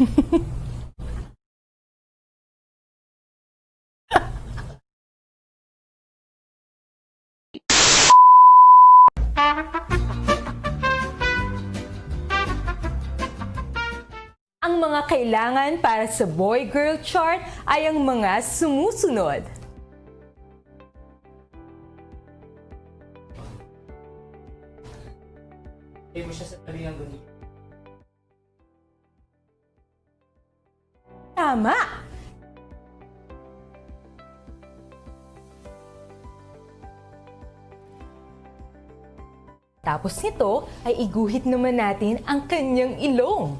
Ang mga kailangan para sa boy-girl chart ay ang mga sumusunod. Hindi mo siya sa talingang ganito. Tama! Tapos nito ay iguhit naman natin ang kanyang ilong.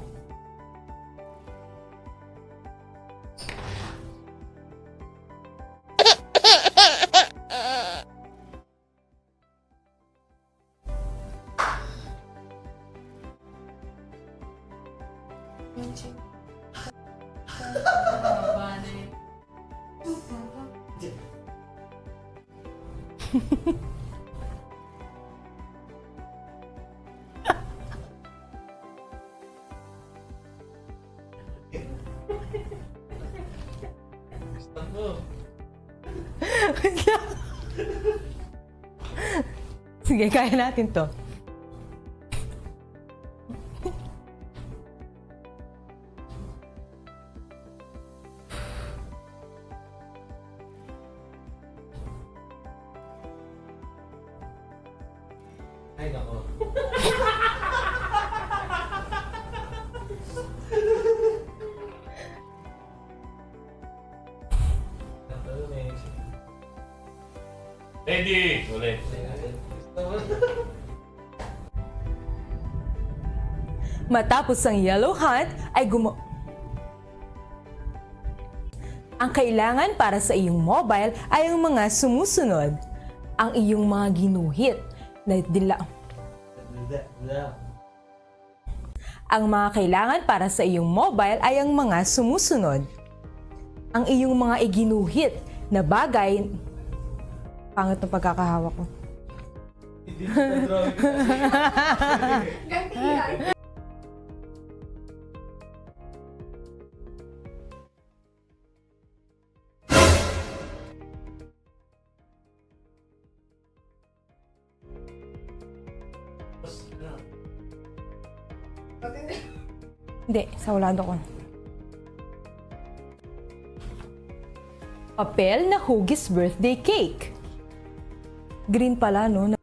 Stop mo. Sige, kaya natin to. Ay, nako. Ready! Ulit. Matapos ang yellow hunt ay Ang kailangan para sa iyong mobile ay ang mga sumusunod. Ang iyong mga ginuhit na Ang mga kailangan para sa iyong mobile ay ang mga sumusunod. Ang iyong mga iginuhit na bagay. Pangit ng pagkakahawak ko. Hindi na drawing ko kasi. Hindi, sa ulado ko. Papel na hugis birthday cake. Green pala, no?